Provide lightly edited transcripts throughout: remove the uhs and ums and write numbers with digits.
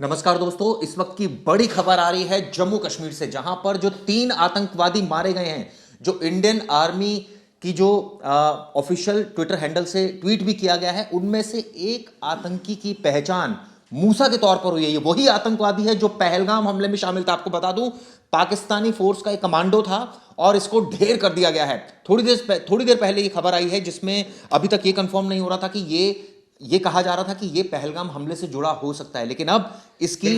नमस्कार दोस्तों, इस वक्त की बड़ी खबर आ रही है जम्मू कश्मीर से, जहां पर जो 3 आतंकवादी मारे गए हैं, जो इंडियन आर्मी की जो ऑफिशियल ट्विटर हैंडल से ट्वीट भी किया गया है, उनमें से एक आतंकी की पहचान मूसा के तौर पर हुई है। ये वही आतंकवादी है जो पहलगाम हमले में शामिल था। आपको बता दूं, पाकिस्तानी फोर्स का एक कमांडो था और इसको ढेर कर दिया गया है। थोड़ी देर पहले ये खबर आई है जिसमें अभी तक ये कंफर्म नहीं हो रहा था कि ये कहा जा रहा था कि ये पहलगाम हमले से जुड़ा हो सकता है, लेकिन अब इसकी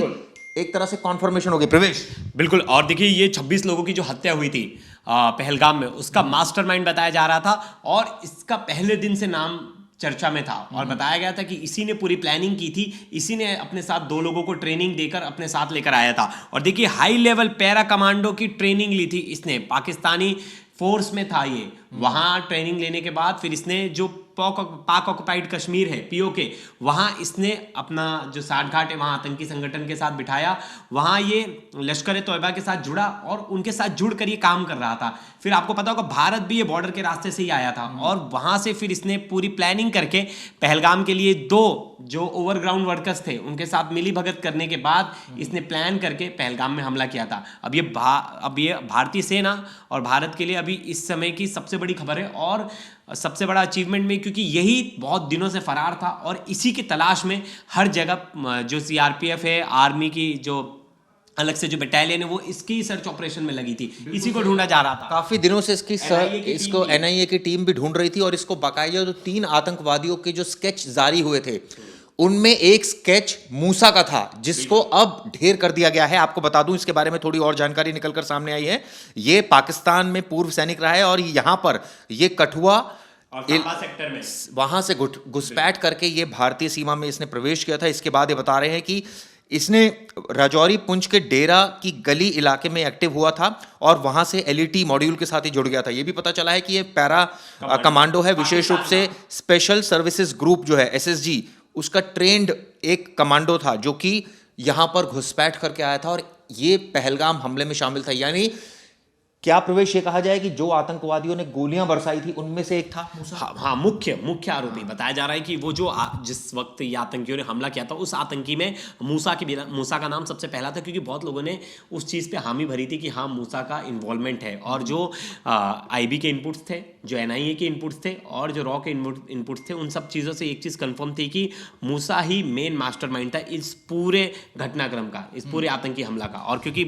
एक तरह से कॉन्फर्मेशन हो गई। प्रवेश, बिल्कुल। और देखिए, ये 26 लोगों की जो हत्या हुई थी पहलगाम में, उसका मास्टरमाइंड बताया जा रहा था और इसका पहले दिन से नाम चर्चा में था और बताया गया था कि इसी ने पूरी प्लानिंग की थी। इसी ने अपने साथ 2 लोगों को ट्रेनिंग देकर अपने साथ लेकर आया था। और देखिए, हाई लेवल पैरा कमांडो की ट्रेनिंग ली थी इसने। पाकिस्तानी फोर्स में था ये। वहां ट्रेनिंग लेने के बाद फिर इसने जो पाक ऑक्युपाइड कश्मीर है, पीओके, वहां इसने अपना जो साठगांठ है वहां आतंकी संगठन के साथ बिठाया। वहां ये लश्कर ए तोयबा के साथ जुड़ा और उनके साथ जुड़कर ये काम कर रहा था। फिर आपको पता होगा, भारत भी ये बॉर्डर के रास्ते से ही आया था और वहां से फिर इसने पूरी प्लानिंग करके पहलगाम के लिए 2 जो ओवरग्राउंड वर्कर्स थे उनके साथ मिली भगत करने के बाद इसने प्लान करके पहलगाम में हमला किया था। अब ये भारतीय सेना और भारत के लिए अभी इस समय की सबसे बड़ी खबर है और सबसे बड़ा अचीवमेंट में, क्योंकि यही बहुत दिनों से फरार था और इसी की तलाश में हर जगह जो सीआरपीएफ है, आर्मी की जो अलग से जो बटालियन है, वो इसकी सर्च ऑपरेशन में लगी थी। इसी को ढूंढा जा रहा था काफी दिनों से। इसको एनआईए की टीम भी ढूंढ रही थी और इसको बाकायदा जो 3 आतंकवादियों के जो स्केच जारी हुए थे, उनमें एक स्केच मूसा का था जिसको अब ढेर कर दिया गया है। आपको बता दूं, इसके बारे में थोड़ी और जानकारी निकलकर सामने आई है। ये पाकिस्तान में पूर्व सैनिक रहा है और यहां पर ये कठुआ और सांबा सेक्टर में वहां से घुसपैठ करके ये भारतीय सीमा में इसने प्रवेश किया था। इसके बाद ये बता रहे हैं कि इसने राजौरी पुंछ के डेरा की गली इलाके में एक्टिव हुआ था और वहां से एलईटी मॉड्यूल के साथ ही जुड़ गया था। ये भी पता चला है कि ये पैरा कमांडो है, विशेष रूप से स्पेशल सर्विसेज ग्रुप जो है एसएसजी, उसका ट्रेंड एक कमांडो था जो कि यहां पर घुसपैठ करके आया था और ये पहलगाम हमले में शामिल था। यानी क्या प्रवेश ये कहा जाए कि जो आतंकवादियों ने गोलियां बरसाई थी उनमें से एक था मूसा? हाँ, मुख्य आरोपी बताया जा रहा है कि वो जो जिस वक्त ये आतंकियों ने हमला किया था, उस आतंकी में मूसा का नाम सबसे पहला था, क्योंकि बहुत लोगों ने उस चीज़ पे हामी भरी थी कि हाँ, मूसा का इन्वॉल्वमेंट है। और जो आईबी के इनपुट्स थे, जो एनआईए के इनपुट्स थे और जो रॉ के इनपुट्स थे, उन सब चीज़ों से एक चीज़ कंफर्म थी कि मूसा ही मेन मास्टरमाइंड था इस पूरे घटनाक्रम का, इस पूरे आतंकी हमला का। और क्योंकि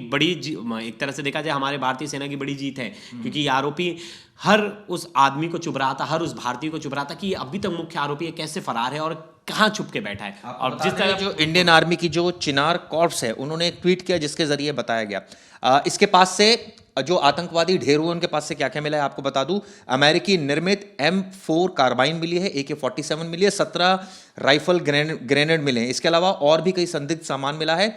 एक तरह से देखा जाए, हमारे भारतीय सेना की बड़ी जीत है, क्योंकि ये आरोपी हर उस आदमी को चुभ रहा था, हर उस भारतीय को चुभ रहा था कि ये अभी तक मुख्य आरोपी है, कैसे फरार है और कहां छुप के बैठा है। और जिस तरह जो इंडियन आर्मी की जो चिनार कॉर्प्स है, उन्होंने एक ट्वीट किया जिसके जरिए बताया गया इसके पास से जो आतंकवादी ढेर हुए उनके पास से क्या क्या मिला है। आपको बता दूं, अमेरिकी निर्मित M4 कार्बाइन मिली है, AK-47 मिली है, 17 राइफल ग्रेनेड मिले हैं। इसके अलावा और भी कई संदिग्ध सामान मिला है।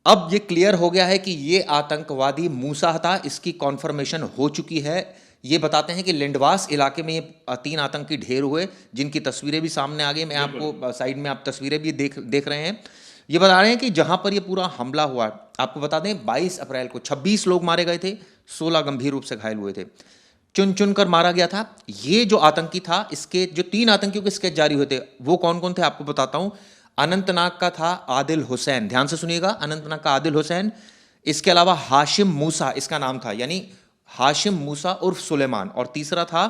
अब ये क्लियर हो गया है कि ये आतंकवादी मूसा था, इसकी कॉन्फर्मेशन हो चुकी है। ये बताते हैं कि लिंडवास इलाके में ये 3 आतंकी ढेर हुए, जिनकी तस्वीरें भी सामने आ गई। मैं आपको साइड में आप तस्वीरें भी देख रहे हैं। ये बता रहे हैं कि जहां पर ये पूरा हमला हुआ, आपको बता दें 22 अप्रैल को 26 लोग मारे गए थे, 16 गंभीर रूप से घायल हुए थे, चुन चुन कर मारा गया था। ये जो आतंकी था, इसके जो 3 आतंकियों के स्केच जारी हुए थे, वो कौन कौन थे आपको बताता हूं। अनंतनाग का था आदिल हुसैन, ध्यान से सुनिएगा, अनंतनाग का आदिल हुसैन। इसके अलावा हाशिम मूसा इसका नाम था, यानी हाशिम मूसा उर्फ सुलेमान। और तीसरा था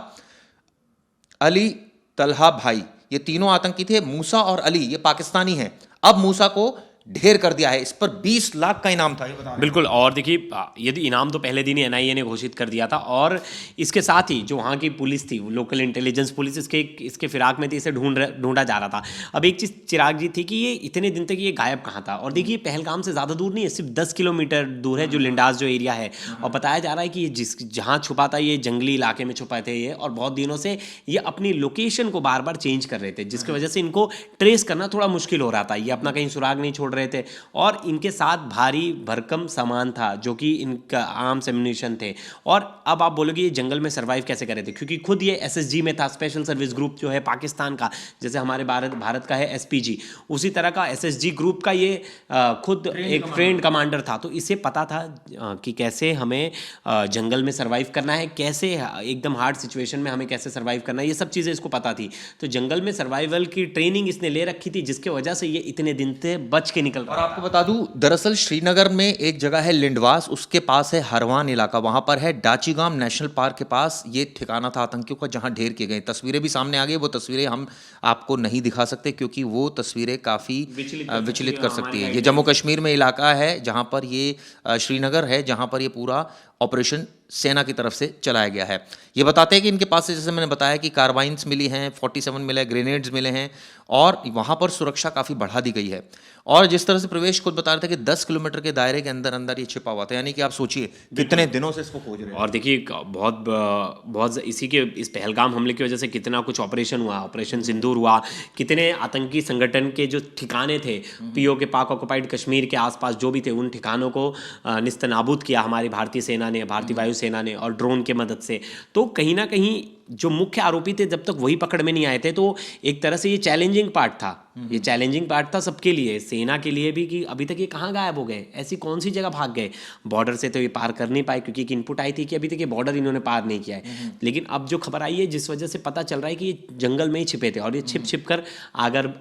अली तलहा भाई। ये तीनों आतंकी थे। मूसा और अली ये पाकिस्तानी हैं। अब मूसा को ढेर कर दिया है, इस पर 20 लाख का इनाम था, ये बता। बिल्कुल। और देखिए, यदि इनाम तो पहले दिन ही एनआईए ने घोषित कर दिया था और इसके साथ ही जो वहाँ की पुलिस थी, लोकल इंटेलिजेंस पुलिस, इसके फिराक में थी, इसे ढूंढा जा रहा था। अब एक चीज़ चिराग जी थी कि ये इतने दिन तक ये गायब कहाँ था। और देखिए, पहलगाम से ज़्यादा दूर नहीं है, सिर्फ 10 किलोमीटर दूर है जो लिंडास जो एरिया है। और बताया जा रहा है कि ये जहाँ छुपा था, ये जंगली इलाके में छुपा थे ये, और बहुत दिनों से ये अपनी लोकेशन को बार बार चेंज कर रहे थे, जिसकी वजह से इनको ट्रेस करना थोड़ा मुश्किल हो रहा था। ये अपना कहीं सुराग नहीं छोड़ रहे थे और इनके साथ भारी भरकम सामान था जो कि इनका आर्म्स एम्युनिशन थे। और अब आप बोलोगे ये जंगल में सर्वाइव कैसे कर रहे थे, क्योंकि खुद ये एसएसजी में था, स्पेशल सर्विस ग्रुप जो है पाकिस्तान का, जैसे हमारे भारत का है एसपीजी, उसी तरह का एसएसजी ग्रुप का ये खुद एक ट्रेंड कमांडर था। तो इसे पता था कि कैसे हमें जंगल में सर्वाइव करना है, कैसे एकदम हार्ड सिचुएशन में हमें कैसे सर्वाइव करना है, ये सब चीज़ें इसको पता थी। तो जंगल में सर्वाइवल की ट्रेनिंग इसने ले रखी थी, जिसके वजह से ये इतने दिन से बच के निकल और रहा आपको बता दूं, दरअसल श्रीनगर में एक जगह है लिंडवास, उसके पास है हरवान इलाका, वहां पर है डाचीगाम नेशनल पार्क के पास ये ठिकाना था आतंकियों का, जहां ढेर किए गए। तस्वीरें भी सामने आ गई, वो तस्वीरें हम आपको नहीं दिखा सकते क्योंकि वो तस्वीरें काफ़ी विचलित कर सकती है। ये जम्मू कश्मीर में इलाका है जहां पर ये श्रीनगर है, जहां पर ये पूरा ऑपरेशन सेना की तरफ से चलाया गया है। ये बताते हैं कि इनके पास से, जैसे मैंने बताया, कि कार्बाइन्स मिली हैं, 47 मिले हैं, ग्रेनेड्स मिले हैं और वहाँ पर सुरक्षा काफ़ी बढ़ा दी गई है। और जिस तरह से प्रवेश खुद बता रहे थे कि 10 किलोमीटर के दायरे के अंदर अंदर ये छिपा हुआ था, यानी कि आप सोचिए कितने दिनों से इसको खोज रहे हैं। और देखिए बहुत इसी के इस पहलगाम हमले की वजह से कितना कुछ ऑपरेशन हुआ, ऑपरेशन सिंदूर हुआ, कितने आतंकी संगठन के जो ठिकाने थे पीओ के, पाक ऑक्युपाइड कश्मीर के आसपास जो भी थे, उन ठिकानों को निस्तनाबूद किया हमारी भारतीय सेना ने, भारतीय वायुसेना ने, और ड्रोन के मदद से। तो कहीं ना कहीं जो मुख्य आरोपी थे, जब तक वही पकड़ में नहीं आए थे, तो एक तरह से ये चैलेंजिंग पार्ट था। ये चैलेंजिंग पार्ट था सबके लिए, सेना के लिए भी, कि अभी तक ये कहाँ गायब हो गए, ऐसी कौन सी जगह भाग गए। बॉर्डर से तो ये पार कर नहीं पाए क्योंकि एक इनपुट आई थी कि अभी तक ये बॉर्डर इन्होंने पार नहीं किया है। लेकिन अब जो खबर आई है, जिस वजह से पता चल रहा है कि ये जंगल में ही छिपे थे और ये छिप कर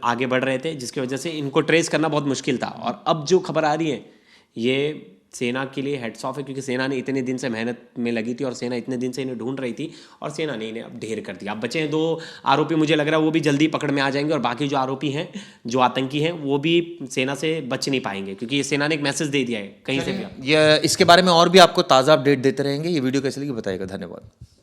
आगे बढ़ रहे थे, जिसकी वजह से इनको ट्रेस करना बहुत मुश्किल था। और अब जो खबर आ रही है, ये सेना के लिए हेड्स ऑफ है, क्योंकि सेना ने इतने दिन से मेहनत में लगी थी और सेना इतने दिन से इन्हें ढूंढ रही थी और सेना ने इन्हें अब ढेर कर दिया। अब बचे हैं 2 आरोपी, मुझे लग रहा है वो भी जल्दी पकड़ में आ जाएंगे, और बाकी जो आरोपी हैं, जो आतंकी हैं, वो भी सेना से बच नहीं पाएंगे, क्योंकि ये सेना ने एक मैसेज दे दिया है कहीं से भी। ये इसके बारे में और भी आपको ताज़ा अपडेट देते रहेंगे। ये वीडियो कैसे लगी बताइएगा। धन्यवाद।